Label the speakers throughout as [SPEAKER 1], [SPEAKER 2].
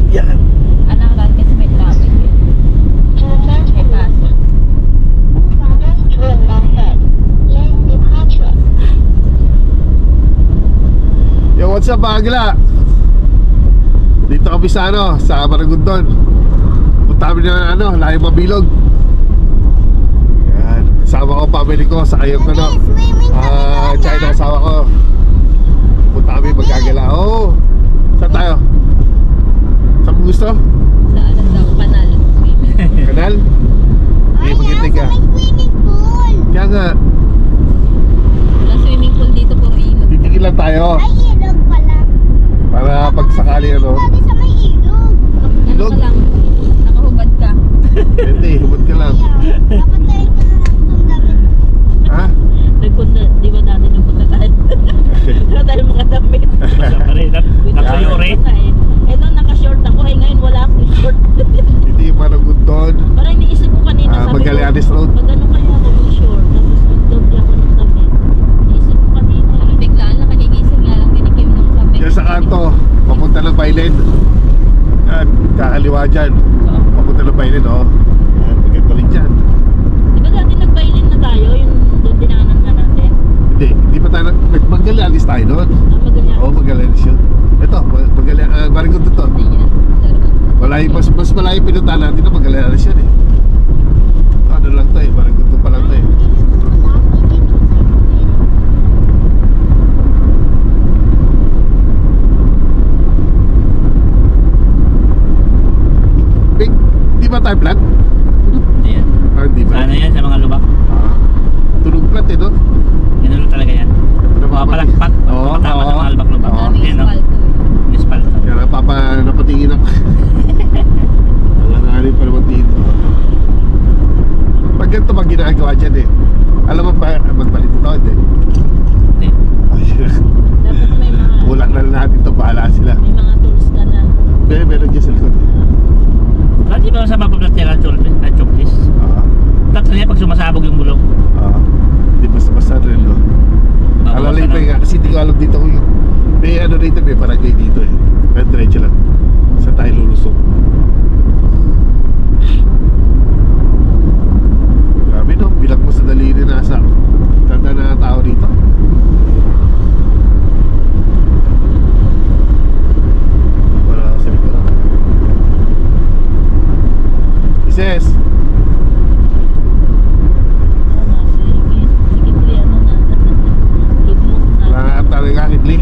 [SPEAKER 1] Yan.
[SPEAKER 2] Anak lang kasi may traffic eh. May pasok.
[SPEAKER 1] Yo, what's up mga gila? Dito kami sa sa Maragondon. Punta kami na Layong Mabilog. Yan, kasama ko, family ko, sa kayong tsaka yung asawa ko. Punta kami magkagala. Oh, saan tayo? Saan mo gusto?
[SPEAKER 2] Sa ano daw, kanal.
[SPEAKER 1] Kanal? Okay, mag-intay ka. Kaya nga,
[SPEAKER 2] Wala swimming pool dito po rin.
[SPEAKER 1] titigil lang tayo.
[SPEAKER 3] Ay, ilog pala.
[SPEAKER 1] Para pag sakali
[SPEAKER 3] Lagi sa may ilog.
[SPEAKER 1] Ilog?
[SPEAKER 2] Ano ka lang, nakahubad ka.
[SPEAKER 1] Hindi, hubad ka lang.
[SPEAKER 3] Dapat tayo ka na lang itong damit.
[SPEAKER 1] Ha?
[SPEAKER 2] Nagpunta, di ba dati nagpunta tayo? Wala tayo mga damit.
[SPEAKER 4] Nakasayore.
[SPEAKER 2] Eh doon naka-short ako, eh ngayon wala akong short.
[SPEAKER 1] Hindi yung Maragondon.
[SPEAKER 2] Parang iniisip ko kanina, sabi ko,
[SPEAKER 1] Magalianes Road.
[SPEAKER 2] pag ano kaya ako mag-short, tapos mag-doble ako ng damit. Iniisip ko kanina, biglaan lang, kagigising nga lang, tinikim ng kape.
[SPEAKER 1] Yan sa kanto, papunta ng Bailen. Yan, kakaliwa dyan. Papunta ng Bailen, oh. Yan, maganda rin dyan.
[SPEAKER 2] Di ba dati nag-violin na tayo, yung doon dinanan na natin?
[SPEAKER 1] Hindi pa tayo, Magalianes tayo doon.
[SPEAKER 2] Magaling
[SPEAKER 1] Oo, Magalianes yun. Ito, Maragondon to.
[SPEAKER 2] Hindi yan.
[SPEAKER 1] Malayo, mas malayo pinuntahan natin na Magalianes yan eh. Ano lang to eh, Maragondon pa lang to eh. Big, di ba tayo plat?
[SPEAKER 4] Hindi yan.
[SPEAKER 1] Di ba?
[SPEAKER 4] Sana yan sa mga lubak.
[SPEAKER 1] Tunog plat eh, no?
[SPEAKER 4] Ginulo talaga yan. Mga palakpak.
[SPEAKER 1] Oo,
[SPEAKER 4] Patama ng mga lubak-lubak.
[SPEAKER 1] Oo.
[SPEAKER 2] Daming
[SPEAKER 4] Yan, no?
[SPEAKER 2] asfalto eh.
[SPEAKER 4] Espalto.
[SPEAKER 1] Kaya napatingin ako. Nanganganin pa naman dito. Pag ganito mag ginagawa dyan eh. Alam mo ba, magpalit ito, hindi?
[SPEAKER 4] Hindi.
[SPEAKER 2] Dapat may mga,
[SPEAKER 1] Kulang na lang natin ito, bahala sila.
[SPEAKER 2] may mga tools ka na.
[SPEAKER 1] Meron dyan sa likod.
[SPEAKER 4] Di ba sa mapablat nila na choklis? Tatlo niya pag sumasabog yung bulong.
[SPEAKER 1] Di basta-basta rin, no? Alalay pa nga, kasi di ko alam dito ko yung may rito, may barangay dito eh. Pero diretso lang. Sa tayo lulusok. Grabe no, bilang mo sa daliri nasa tanda na tao dito. Wala sa likod. Ises! Wala nga talaga kakitli.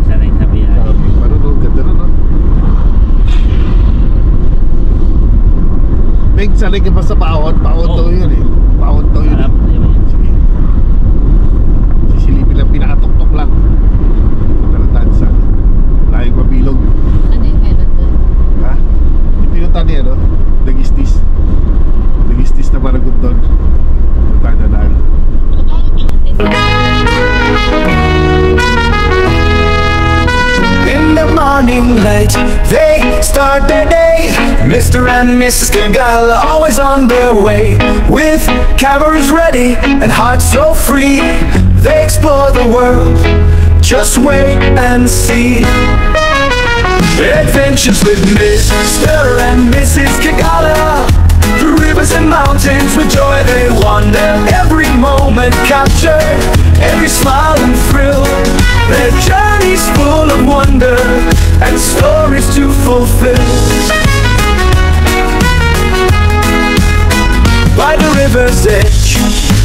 [SPEAKER 4] Sana yung sabi yan.
[SPEAKER 1] Ano no, ganda na no. Meg, sanay ka ba sa paon? Paon daw yun eh. Paon daw yun eh. Sige. Sisilipin lang, pinakatok-tok lang. Talataan sa Layong Mabilog.
[SPEAKER 2] Ano yung meron doon?
[SPEAKER 1] Ha? Yung pinunta niya no? Nagistis. Nagistis na Maragondon. Punta na dahil.
[SPEAKER 5] In the morning light, they start their day. Mr. and Mrs. Kagala always on their way. With cameras ready and hearts so free, they explore the world, just wait and see. Adventures with Mr. and Mrs. Kagala. Through rivers and mountains with joy they wander. Every moment captured, every smile and thrill. Their journey's full of wonder and stories to fulfill. By the river's edge,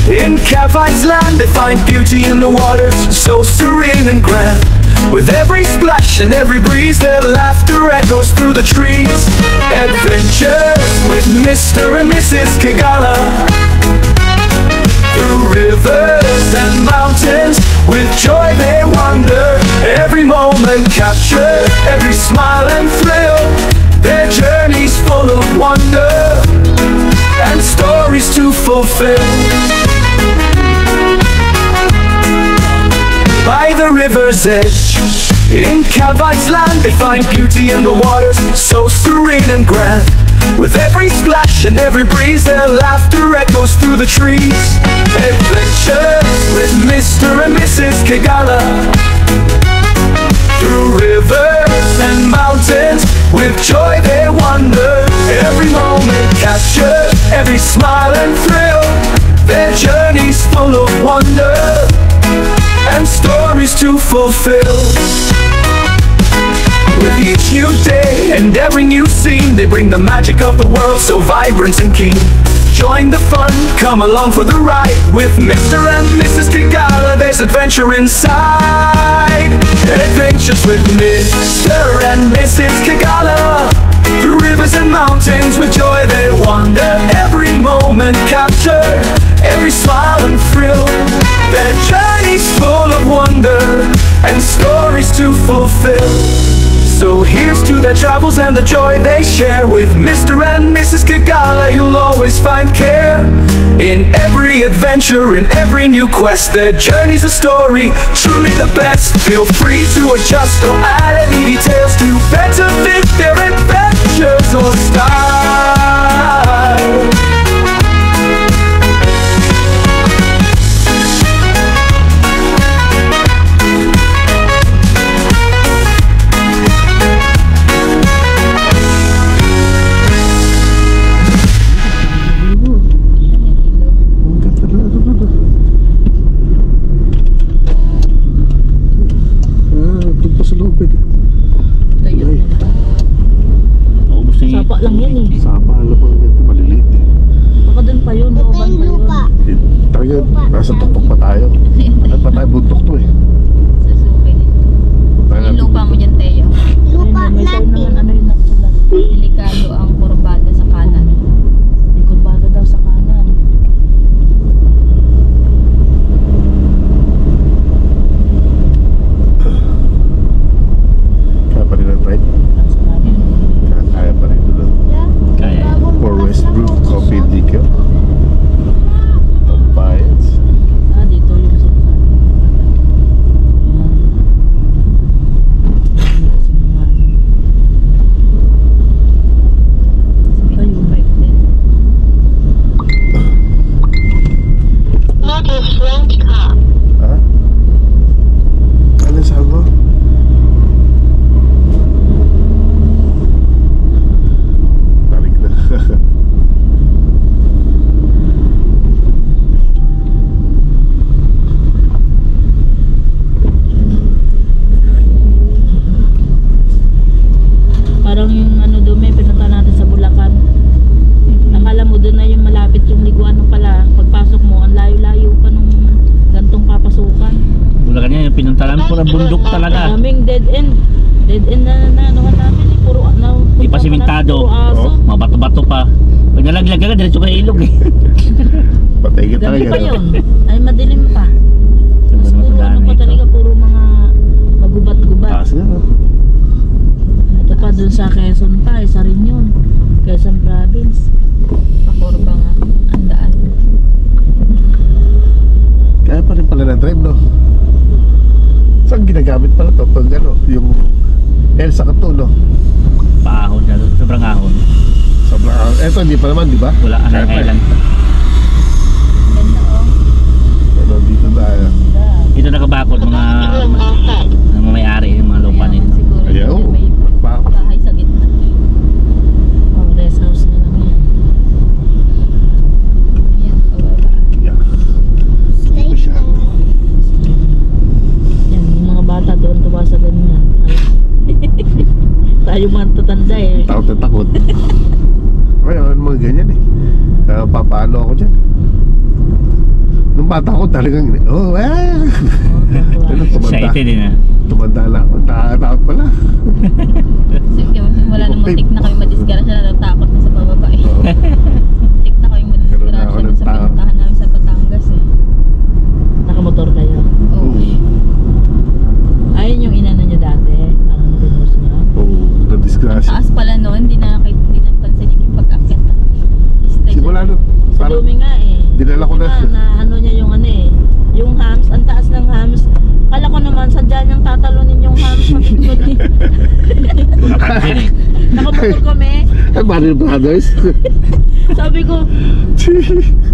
[SPEAKER 5] in Cavite's land, they find beauty in the waters, so serene and grand. With every splash and every breeze, their laughter echoes through the trees. Adventures with Mr. and Mrs. Kagala. Through rivers and mountains, with joy they wander. Every moment captured, every smile and thrill. Their journey's full of wonder and stories to fulfill. By the river's edge, in Cavite's land, they find beauty in the waters, so serene and grand. With every splash and every breeze, their laughter echoes through the trees. Adventures with Mr. and Mrs. Kagala. Through rivers and mountains, fulfill. With each new day and every new scene, they bring the magic of the world so vibrant and keen. Join the fun, come along for the ride. With Mr. and Mrs. Kigala, there's adventure inside. Adventures with Mr. and Mrs. Kigala. Through rivers and mountains with joy they wander. Every moment captured, every smile and thrill. Their journey's full of wonder and stories to fulfill. So here's to their travels and the joy they share. With Mr. and Mrs. Kigala, you'll always find care. In every adventure, in every new quest, their journey's a story, truly the best. Feel free to adjust or add any details to better fit their adventures or style.
[SPEAKER 1] Ang ganda na, doon pa sa loob eh.
[SPEAKER 2] Tayo
[SPEAKER 1] Ay.
[SPEAKER 2] naman.
[SPEAKER 4] Maubos na
[SPEAKER 2] Sapa lang yan eh.
[SPEAKER 1] Sapa, alam mo, ang ganda, maliliit eh.
[SPEAKER 2] Baka dun pa yun,
[SPEAKER 3] Ito
[SPEAKER 2] Loban
[SPEAKER 3] yung
[SPEAKER 2] pa yun.
[SPEAKER 3] lupa.
[SPEAKER 1] Talaga, nasa tuktok pa tayo. Ano pa tayo, bundok to eh.
[SPEAKER 2] Sasukay nito.
[SPEAKER 1] Punta
[SPEAKER 2] Yung
[SPEAKER 1] natin
[SPEAKER 2] lupa mo
[SPEAKER 1] dito.
[SPEAKER 2] dyan, Teo.
[SPEAKER 3] Lupa
[SPEAKER 2] Ayun, may sign naman
[SPEAKER 3] natin.
[SPEAKER 2] ano yung nakasulat. Delikado ang kurbada sa kanan. May kurbada daw sa kanan.
[SPEAKER 1] Kaya pa rin ang ride.
[SPEAKER 2] Sa kanan.
[SPEAKER 1] Kaya pa rin doon.
[SPEAKER 4] Kaya.
[SPEAKER 1] For Westbrook Coffee DQ. Tambayans.
[SPEAKER 2] Ah, dito yung sinasabi. Ayan. Dito sa mga ano. Ayun.
[SPEAKER 1] Ha? Ano sabi mo? Tarik na.
[SPEAKER 2] Parang yung ano doon, may pinunta natin sa Bulacan. Akala mo doon na yung malapit yung liguan nung pala. Pagpasok mo, ang layo-layo pa nung gantong papasukan.
[SPEAKER 4] Bulacan yan, yung pinunta namin, pura bundok talaga.
[SPEAKER 2] Daming dead end. Dead end na anuhan namin eh. Puro ano.
[SPEAKER 4] Di pa simentado.
[SPEAKER 2] Puro aso.
[SPEAKER 1] Oh.
[SPEAKER 4] Mga bato-bato pa. Pag nalaglag ka, diretso ka ilog eh.
[SPEAKER 1] Patay ka
[SPEAKER 2] Gabi
[SPEAKER 1] talaga.
[SPEAKER 2] pa
[SPEAKER 1] no?
[SPEAKER 2] yun. Ay madilim pa. Mas
[SPEAKER 4] Ganda naman
[SPEAKER 2] puro
[SPEAKER 4] sa
[SPEAKER 2] ano
[SPEAKER 4] daan
[SPEAKER 2] pa
[SPEAKER 4] ito.
[SPEAKER 2] talaga. Puro mga magubat-gubat.
[SPEAKER 1] Taas nga. No?
[SPEAKER 2] Ito pa dun sa Quezon pa. Isa rin yun. Quezon Province. Pakurba nga. Ang daan.
[SPEAKER 1] Kaya pa rin pala na-drive, no? Saan ginagamit pala to? Pag ano, yung Elsa ka to, no?
[SPEAKER 4] Paahon na, sobrang ahon.
[SPEAKER 1] Sobrang, eto hindi pa naman, di ba?
[SPEAKER 4] Wala, anay lang.
[SPEAKER 2] Ganda oh.
[SPEAKER 1] Pero dito tayo.
[SPEAKER 2] Ganda.
[SPEAKER 4] Dito nakabakod mga may-ari ng mga lupa
[SPEAKER 2] Mayaman
[SPEAKER 4] nito.
[SPEAKER 2] siguro.
[SPEAKER 1] Ayaw.
[SPEAKER 2] Yan, may
[SPEAKER 1] Bakit?
[SPEAKER 2] bahay sa gitna. Oh, rest house na lang yan. Yan, pababa.
[SPEAKER 1] Yeah. Ito siya.
[SPEAKER 2] Yan, yung mga bata doon tuwa sa ganyan. Tayo mga tatanda eh.
[SPEAKER 1] Takot na takot. Kaya mga ganyan eh. Papaano ako dyan. Nung bata ko talagang, oh, ano, tumanda.
[SPEAKER 4] Excited din ah.
[SPEAKER 1] Tumanda na ako. Takot pala.
[SPEAKER 2] Wala nang muntik na kami madisgrasya, natatakot na sa pababa eh.
[SPEAKER 1] Oo.
[SPEAKER 2] Muntik na kami
[SPEAKER 1] Nagkaroon na ako
[SPEAKER 2] madisgrasya
[SPEAKER 1] ng
[SPEAKER 2] dun sa
[SPEAKER 1] takot.
[SPEAKER 2] pinuntahan namin sa Batangas eh. Nakamotor kayo? Oo. Ayun yung inano nyo dati? Parang binus nyo?
[SPEAKER 1] Oo, na-disgrasya.
[SPEAKER 2] Taas pala noon, hindi na pansin yung pag-akit.
[SPEAKER 1] Simula nun,
[SPEAKER 2] Sa
[SPEAKER 1] parang
[SPEAKER 2] dumi nga eh.
[SPEAKER 1] dinala ko na.
[SPEAKER 2] Na ano niya yung ano eh. Yung hams, ang taas ng hams. Kala ko naman sadya niyang tatalunin yung hams. Nakamotor kami.
[SPEAKER 1] Ay, Mario Brothers.
[SPEAKER 2] Sabi ko,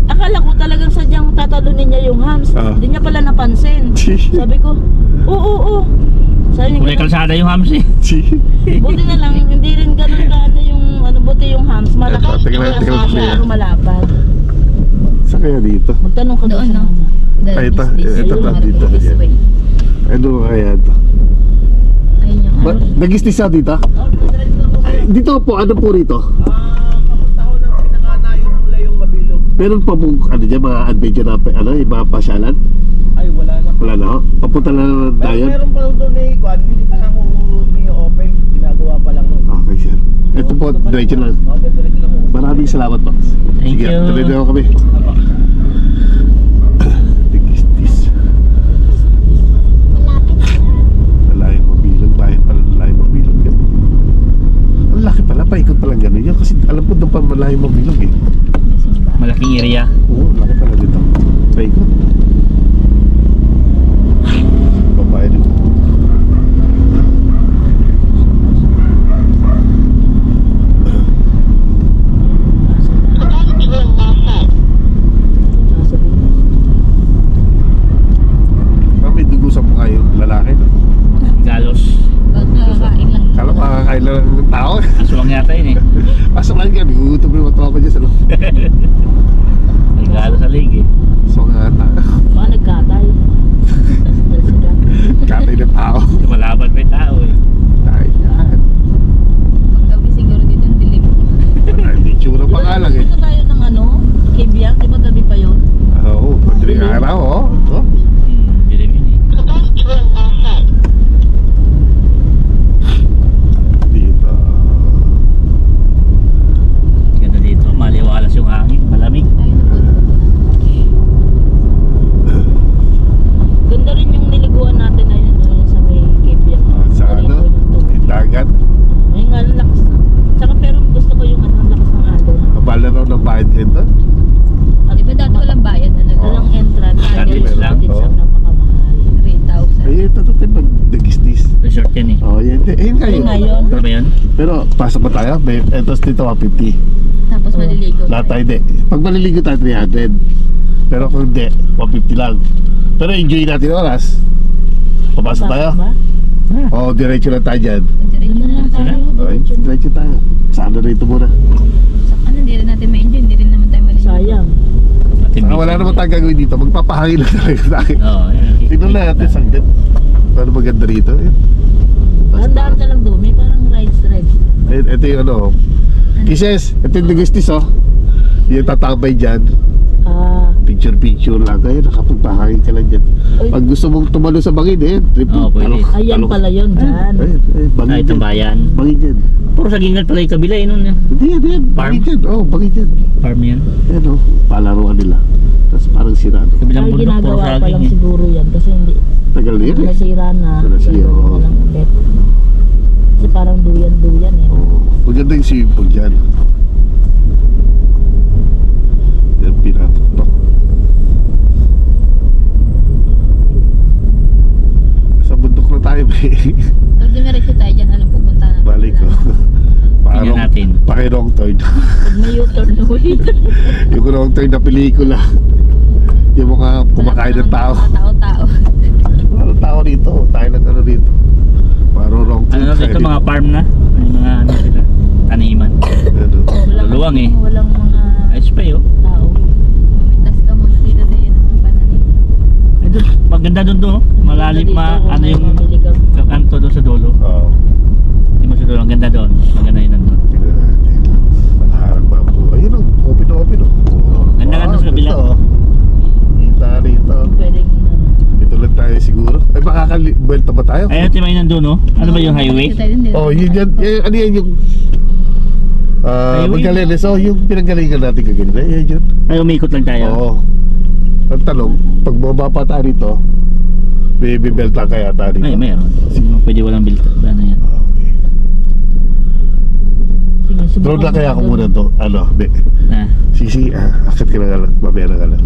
[SPEAKER 2] akala ko talagang sadyang tatalunin niya yung hams.
[SPEAKER 1] Ah.
[SPEAKER 2] Hindi niya pala napansin. Sabi ko, oo. Sabi
[SPEAKER 4] Kulay
[SPEAKER 2] niya,
[SPEAKER 4] kalsada yung hams eh.
[SPEAKER 2] buti na lang, hindi rin ganun kaano yung, ano, buti yung hams. Malaki.
[SPEAKER 1] Ito, tingnan natin
[SPEAKER 2] Yung
[SPEAKER 1] siya.
[SPEAKER 2] hams, malapad.
[SPEAKER 1] Saan kaya dito?
[SPEAKER 2] Magtanong ka
[SPEAKER 6] Doon,
[SPEAKER 2] sa
[SPEAKER 6] no?
[SPEAKER 2] mama.
[SPEAKER 1] Ay, ito,
[SPEAKER 2] This
[SPEAKER 1] ito,
[SPEAKER 2] way.
[SPEAKER 1] dito,
[SPEAKER 2] This
[SPEAKER 1] yan.
[SPEAKER 2] way.
[SPEAKER 1] Ano kaya ito?
[SPEAKER 2] Ayun yung ano.
[SPEAKER 1] Nag-istis sa dito? Dito po, ano po rito?
[SPEAKER 6] Papunta ko ng pinakanayo ng Layong Mabilog.
[SPEAKER 1] Meron pa po, ano dyan, mga adventure na, ano, yung mga pasyalan?
[SPEAKER 6] Ay, wala na.
[SPEAKER 1] Wala na ho? Papunta na lang tayo?
[SPEAKER 6] Meron pa doon eh, Kwan. Hindi pa lang open. Ginagawa pa lang nun.
[SPEAKER 1] Okay, sir. Ito po, diretso lang.
[SPEAKER 6] Diretso lang mo.
[SPEAKER 1] Maraming salamat po.
[SPEAKER 4] Thank
[SPEAKER 1] Sige,
[SPEAKER 4] you.
[SPEAKER 1] tuloy na kami.
[SPEAKER 6] Apo.
[SPEAKER 1] Nag-istis.
[SPEAKER 3] Malapit na.
[SPEAKER 1] Lalayong Mabilog. Bayan pala Lalayong Mabilog yan. Ang laki pala, paikot palang gano'n yan. Kasi alam ko doon pa Lalayong Mabilog eh.
[SPEAKER 4] Malaking area.
[SPEAKER 1] Oo, laki pala dito. Paikot. Babae din. May dugo sa mukha yung lalaki. No?
[SPEAKER 4] Galos.
[SPEAKER 2] Kakain lang.
[SPEAKER 1] Kala ko makakain lang ng tao.
[SPEAKER 4] Aswang yata yun eh.
[SPEAKER 1] Pasok lang yan, gutom yung mata ko dyan sa loob.
[SPEAKER 4] May galos sa lig eh.
[SPEAKER 1] So nga ata.
[SPEAKER 2] Baka nagkatay. Dahil sila.
[SPEAKER 1] Katay ng tao.
[SPEAKER 4] Lumalaban may tao eh.
[SPEAKER 1] Tayo yan.
[SPEAKER 2] Paggabi siguro dito ang dilim.
[SPEAKER 1] Hindi tsura pa nga lang eh.
[SPEAKER 2] Punta tayo ng ano, Kibyang, di ba gabi pa yun?
[SPEAKER 1] Oo, madaling araw oh. Oh.
[SPEAKER 4] Dilim yun eh.
[SPEAKER 1] Dito.
[SPEAKER 4] Ganda dito. Maliwalas yung hangin. Malamig.
[SPEAKER 2] Ganda rin yung niliguan natin na yun sa may Kibyang.
[SPEAKER 1] Sa ano? Yung dagat.
[SPEAKER 2] May nga ang lakas. Tsaka pero gusto ko yung ano, ang lakas ng alon.
[SPEAKER 1] Kabala raw ng bayad dito.
[SPEAKER 2] Di ba dati walang bayad? Ano, walang entrance.
[SPEAKER 4] Dati
[SPEAKER 2] Dahil
[SPEAKER 4] lang,
[SPEAKER 2] din
[SPEAKER 1] oo.
[SPEAKER 2] sa napakamahal. 3,000.
[SPEAKER 1] Ay, ito pag nag-istis.
[SPEAKER 4] Resort yan eh.
[SPEAKER 1] Oh, yan. Ayun nga
[SPEAKER 2] Ayun
[SPEAKER 1] yun.
[SPEAKER 2] nga yun.
[SPEAKER 4] Ano ba yun?
[SPEAKER 1] Pero pasok ba tayo? May entrance dito 150.
[SPEAKER 2] Tapos maliligo.
[SPEAKER 1] Lahat tayo hindi. Pag maliligo tayo 300. Pero kung hindi, 150 lang. Pero enjoy natin oras. Papasok tayo?
[SPEAKER 2] Ba?
[SPEAKER 1] Oo, diretso lang tayo dyan.
[SPEAKER 2] Diretso na lang tayo.
[SPEAKER 1] Okay, diretso tayo. Saan na rito muna?
[SPEAKER 7] Ano, hindi rin natin ma-enjoy, hindi rin naman tayo maligo.
[SPEAKER 2] Sayang.
[SPEAKER 1] Wala naman tayong gagawin dito. Magpapahangin lang talaga tayo.
[SPEAKER 4] Oo.
[SPEAKER 1] Tignan na natin saglit. Paano maganda rito?
[SPEAKER 2] Handaan ka lang doon. May parang rides.
[SPEAKER 1] Ito yung ano. Kisses, ito yung nagustis oh. Yung tatambay dyan.
[SPEAKER 2] Ah,
[SPEAKER 1] Picture lang. Kaya nakapagpahangin ka lang dyan. Pag gusto mong tumalo sa bangin eh.
[SPEAKER 4] Oo, pwede.
[SPEAKER 2] ayan pala yun dyan.
[SPEAKER 1] Bangin
[SPEAKER 4] Ay, itong
[SPEAKER 1] dyan.
[SPEAKER 4] bayan.
[SPEAKER 1] Bangin dyan.
[SPEAKER 4] Puro sagingan pala yung kabila eh nun.
[SPEAKER 1] Hindi yan. Bangin
[SPEAKER 4] Farm?
[SPEAKER 1] dyan. Oo, bangin dyan.
[SPEAKER 4] Farm yan.
[SPEAKER 1] Yan oh. Palaruan nila. Tapos parang sirado.
[SPEAKER 4] Kabilang
[SPEAKER 2] Ay,
[SPEAKER 4] bundok, puro
[SPEAKER 2] ginagawa pa
[SPEAKER 4] saging
[SPEAKER 2] lang
[SPEAKER 4] eh.
[SPEAKER 2] siguro yan. Kasi hindi.
[SPEAKER 1] Tagal na yan eh.
[SPEAKER 2] Nasira na.
[SPEAKER 1] Nasira, oo.
[SPEAKER 2] Gagawin na lang ulit. Kasi parang duyan eh.
[SPEAKER 1] Oo. Maganda yung swimming pool dyan. Yan pinatuktok. Sa bundok na tayo eh.
[SPEAKER 7] Pag dumiretso tayo dyan, alam pupunta na.
[SPEAKER 1] Balik ko.
[SPEAKER 4] Tingnan natin.
[SPEAKER 1] Paki-wrong turn.
[SPEAKER 2] Pag may U-turn na ulit.
[SPEAKER 1] Yung wrong turn na pelikula. Yung mga kumakain ng tao.
[SPEAKER 7] Tao-tao.
[SPEAKER 1] Ano tao dito? Tayo lang ano dito. Parang wrong turn.
[SPEAKER 4] Ano na
[SPEAKER 1] tayo
[SPEAKER 4] dito, mga farm na? May mga ano sila? Taniman.
[SPEAKER 1] Ano?
[SPEAKER 4] Luluwang eh.
[SPEAKER 2] Walang mga
[SPEAKER 4] Ayos pa yun.
[SPEAKER 2] tao.
[SPEAKER 7] Pumitas ka muna dito tayo ng pananim.
[SPEAKER 4] Ay, doon, maganda doon doon. Malalim
[SPEAKER 2] Dito,
[SPEAKER 4] ano
[SPEAKER 2] may
[SPEAKER 4] yung
[SPEAKER 2] mamiligang mga-
[SPEAKER 4] kanto doon sa dulo.
[SPEAKER 1] Oo.
[SPEAKER 4] Hindi mo sa dulo. Ang ganda doon. Maganda yun nandun.
[SPEAKER 1] Tingnan natin. Malaharang bamboo. Ayun o. Open oh.
[SPEAKER 4] Ganda nga doon sa kabila.
[SPEAKER 1] Ito, oh. Kita rito.
[SPEAKER 2] Pwedeng ano.
[SPEAKER 1] Ito lang tayo siguro. Ay makakalibuelta ba tayo?
[SPEAKER 4] Ayun, timay nandun no? Ano ba yung highway?
[SPEAKER 7] Dito tayo din.
[SPEAKER 1] Oh, yun yan. Ano yan yung
[SPEAKER 4] Highway?
[SPEAKER 1] Magallanes. Oh, yung pinanggalingan natin kaganina. Yan yun.
[SPEAKER 4] Ay, umikot lang tayo.
[SPEAKER 1] Oo. Ang tanong, pag bumaba pa tayo rito, may bibelta kaya tayo rito.
[SPEAKER 4] Ay, mayroon. Siguro pwede walang bilta. Ano yan?
[SPEAKER 1] Okay.
[SPEAKER 2] Sige, subukan
[SPEAKER 1] Drone na
[SPEAKER 2] mo
[SPEAKER 1] kaya ako
[SPEAKER 2] doon.
[SPEAKER 1] muna to. Ano, be.
[SPEAKER 4] Na.
[SPEAKER 1] Sisi, akit ka na nga lang. Mamaya na nga lang.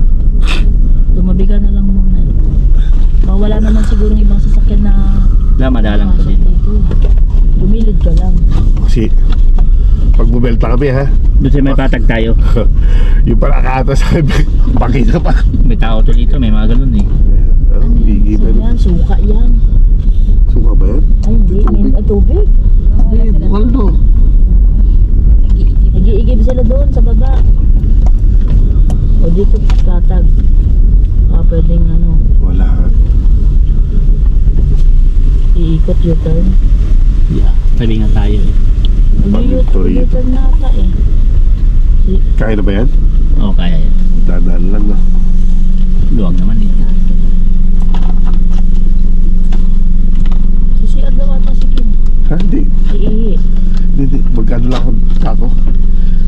[SPEAKER 2] Tumabi ka na lang muna. Wala naman siguro ibang sasakyan na
[SPEAKER 4] Wala, madalang pa dito.
[SPEAKER 2] Bumilid ka lang.
[SPEAKER 1] Kasi, pag bubelta kami ha,
[SPEAKER 4] Doon sa may patag tayo.
[SPEAKER 1] yung pala kata sa pakita pa.
[SPEAKER 4] May tao to dito. May mga ganun eh.
[SPEAKER 1] Oh, bigi
[SPEAKER 2] So
[SPEAKER 1] ba?
[SPEAKER 2] yan, suka yan.
[SPEAKER 1] Suka ba yan?
[SPEAKER 2] Ay hindi, may tubig.
[SPEAKER 1] Ay, bukal to.
[SPEAKER 2] Nag-iigib sila doon sa baba. O dito katag. Pwedeng ano.
[SPEAKER 1] Wala.
[SPEAKER 2] Iikot U-turn.
[SPEAKER 4] Yeah, tabi nga tayo eh.
[SPEAKER 2] U-turn na ata eh.
[SPEAKER 1] Kaya na ba yan?
[SPEAKER 4] Oo, kaya yan.
[SPEAKER 1] Dadaan lang no.
[SPEAKER 4] Luwag naman eh.
[SPEAKER 2] Susiad daw ata si Kim.
[SPEAKER 1] Ha? Hindi.
[SPEAKER 2] Iihi.
[SPEAKER 1] Hindi. Magkano lang ako.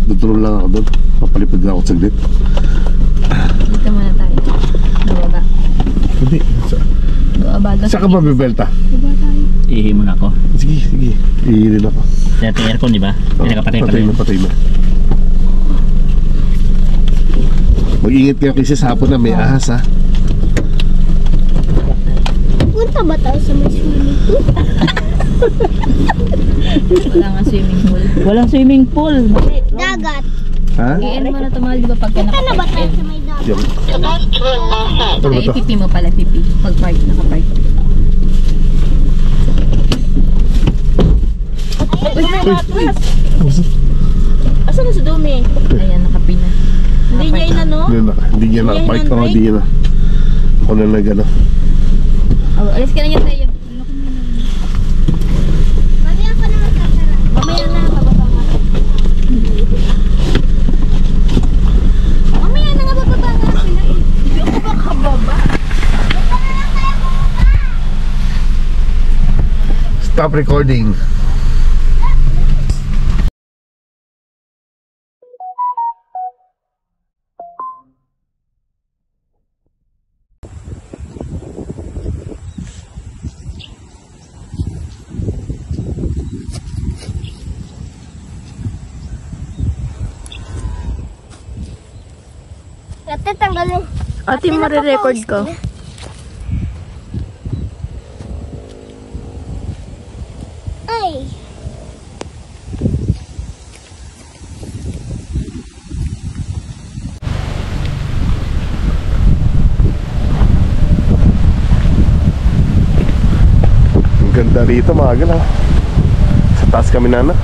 [SPEAKER 1] Dutulong lang ako doon. Papalipad lang ako saglit.
[SPEAKER 7] Dito muna tayo. Bababa.
[SPEAKER 1] Hindi.
[SPEAKER 7] Bababa.
[SPEAKER 1] Saan ka ba bibelta?
[SPEAKER 7] Baba tayo.
[SPEAKER 4] Ihi muna ako.
[SPEAKER 1] Sige, sige. Iilin ako.
[SPEAKER 4] Kaya ito aircon, di ba? Pinakapatay pa
[SPEAKER 1] Patay
[SPEAKER 4] rin.
[SPEAKER 1] na, patay na. Mag-ingat kayo kasi sa hapon na may ahas ha.
[SPEAKER 3] Punta ba tayo sa may swimming pool?
[SPEAKER 7] Wala nga swimming pool.
[SPEAKER 2] Walang swimming pool. Mali.
[SPEAKER 3] Dagat.
[SPEAKER 1] Ha?
[SPEAKER 7] I-end mo na ito mahal, di ba pagka
[SPEAKER 3] Punta na ba tayo
[SPEAKER 7] nakapark?
[SPEAKER 3] sa may dagat?
[SPEAKER 1] Yung... Ano ba
[SPEAKER 7] Ay,
[SPEAKER 1] to?
[SPEAKER 7] pipi mo pala, pipi. Pag park, nakapark.
[SPEAKER 2] Uy, may matras. Asan na si Dumi?
[SPEAKER 7] Ayan, nakapi na.
[SPEAKER 2] Hindi niya inano?
[SPEAKER 1] Hindi niya nakapark ako. Hindi niya na. Ako na nag-ano.
[SPEAKER 7] Oh, alis ka na niya tayo.
[SPEAKER 3] Mamaya pa naman sasara.
[SPEAKER 7] Mamaya na, bababa nga. Mamaya na nga, bababa nga. Hindi ako makababa.
[SPEAKER 1] Stop recording.
[SPEAKER 3] Ate, tanggalin.
[SPEAKER 2] Ate, marirecord ko.
[SPEAKER 3] Ay.
[SPEAKER 1] Ang ganda rito mga gala. Sa taas kami na na.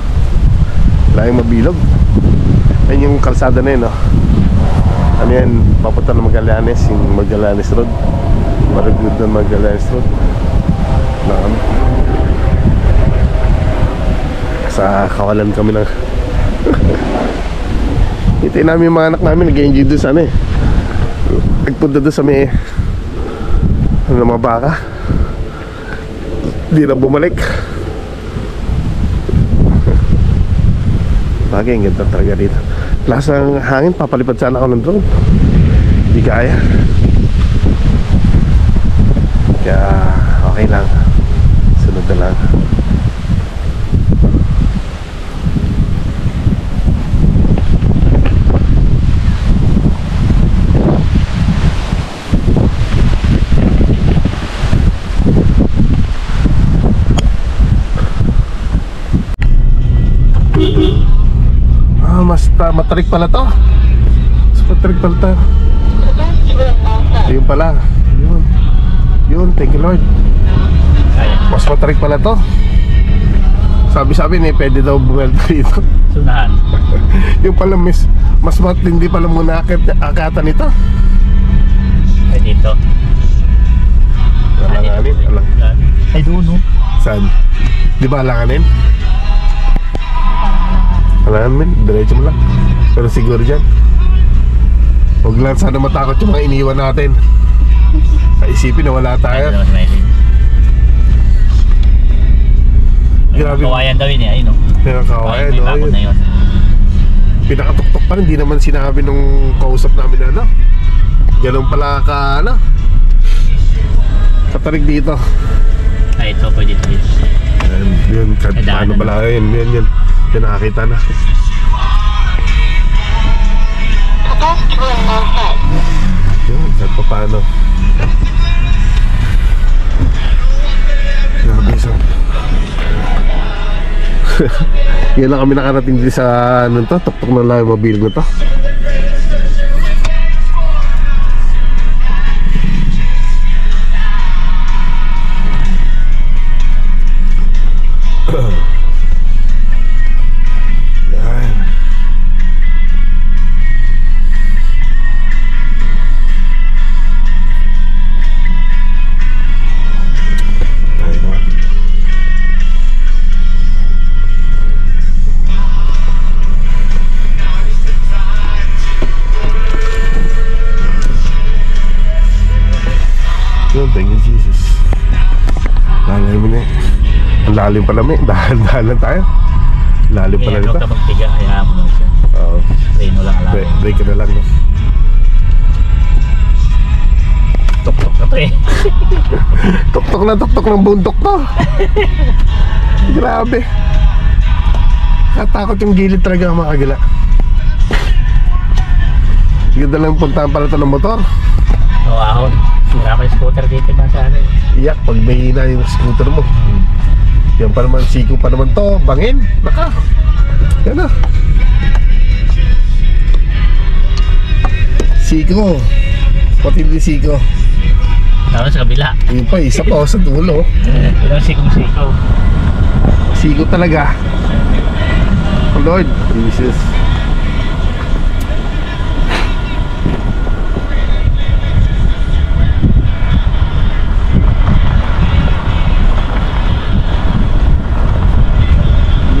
[SPEAKER 1] Layang mabilog. Ayun yung kalsada na yun no. Ano yan, papunta ng Magallanes, yung Magallanes Road. Maragod ng Magallanes Road. Na kami. Sa kawalan kami ng hintayin namin yung mga anak namin, nag-enjoy doon sa ano eh. Nagpunta doon sa may ano, mga baka. Di na bumalik. Bagay, ang ganda talaga dito. Lasang hangin, papalipad sana ako ng drone. Hindi kaya. Kaya okay lang. Sunod na lang. Mas matarik pala to. Mas matarik pala to. Ayun pala. Yun, thank you Lord. Mas matarik pala to. Sabi-sabi ni pwede daw bumelta dito.
[SPEAKER 4] Sunahan.
[SPEAKER 1] Yung pala mas matindi pala muna akatan nito.
[SPEAKER 4] Ay, dito.
[SPEAKER 1] Alanganin,
[SPEAKER 4] Ay, doon no.
[SPEAKER 1] saan? Di ba alanganin? Alanganin, diretso mo lang. Pero siguro dyan. Huwag lang sana matakot yung mga iniwan natin. Isipin na wala tayo. Grabe.
[SPEAKER 4] Kawayan daw yun eh, ayun no.
[SPEAKER 1] Pinakawayan,
[SPEAKER 4] May
[SPEAKER 1] no?
[SPEAKER 4] bakod na yun.
[SPEAKER 1] Pinakatuktok pa rin, hindi naman sinabi nung kausap namin na ano. Ganun pala ka, ano? Katarig dito.
[SPEAKER 4] Ay, ito pwede dito.
[SPEAKER 1] Yun, kahit
[SPEAKER 4] Ay,
[SPEAKER 1] paano
[SPEAKER 4] daanan.
[SPEAKER 1] pala yun. Yun, nakakita na. Yun, kahit pa paano. Grabe sa yan lang kami nakarating din sa ano to, tuktok na lang yung mabilog na to. Yan. Tayo naman. Lalim pala may. Dahan-dahan lang tayo. Lalim pala
[SPEAKER 4] Kaya
[SPEAKER 1] nito.
[SPEAKER 4] huwag ka magtiga, hayaan mo lang siya.
[SPEAKER 1] Oo.
[SPEAKER 4] Train mo lang alam.
[SPEAKER 1] Break ka na lang. No?
[SPEAKER 4] Tok-tok na to eh.
[SPEAKER 1] Tuktok ng bundok to. Grabe. Katakot yung gilid talaga mga kagila. Ganda lang puntahan pala ito ng motor.
[SPEAKER 4] O ahon. Wala ko yung scooter dito ba sa ano eh.
[SPEAKER 1] Iyak pag may hina yung scooter mo. Yan pa naman, siko pa naman to. Bangin. Naka. Yan na. Siko. Pati din siko.
[SPEAKER 4] Tapos sa kabila.
[SPEAKER 1] Yung pa, isa pa sa dulo.
[SPEAKER 4] Ilang sikong-sikaw.
[SPEAKER 1] Siko talaga. Oh Lord Jesus.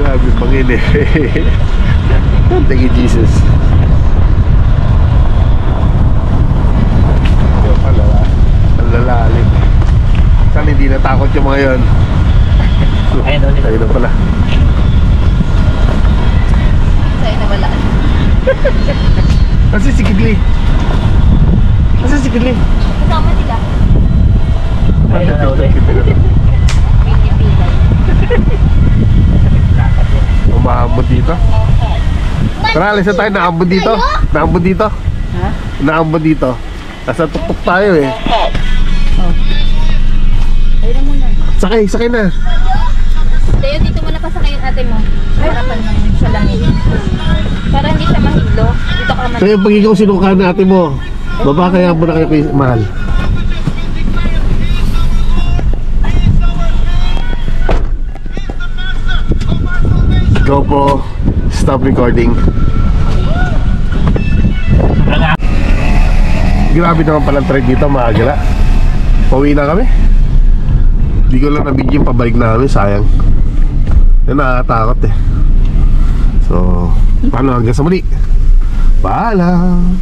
[SPEAKER 1] Grabe bangin eh. Thank you Jesus. Yung pala, ang lalalim. Saan hindi natakot yung mga yun?
[SPEAKER 4] Ayun daw sila.
[SPEAKER 1] Ayun na pala.
[SPEAKER 7] Sa'yo na wala.
[SPEAKER 1] Kasi si Kidli. Kasi si Kidli.
[SPEAKER 7] Kasama sila.
[SPEAKER 4] Ayun na ulit.
[SPEAKER 7] Pilay.
[SPEAKER 1] Umaambot dito. Tara, alis na tayo. Naambot dito. Naambot dito.
[SPEAKER 2] Ha?
[SPEAKER 1] Naambot dito. Nasa tuktok tayo eh.
[SPEAKER 2] Ayun na muna.
[SPEAKER 1] Sakay, sakay na.
[SPEAKER 7] Tayo, dito mo na pasakay yung ate mo. Sa harapan ng salangin. Para hindi siya mahilo. Dito ka man.
[SPEAKER 1] So yung pag ikaw sinuka natin mo, baba kaya mo na kayo kay mahal. Go po. Stop recording. Grabe naman palang trek dito, maagala. Pauwi na kami. Hindi ko lang nabigyan yung pabalik namin, sayang. Yan, nakakatakot eh. So, paano hanggang sa muli? Paalam!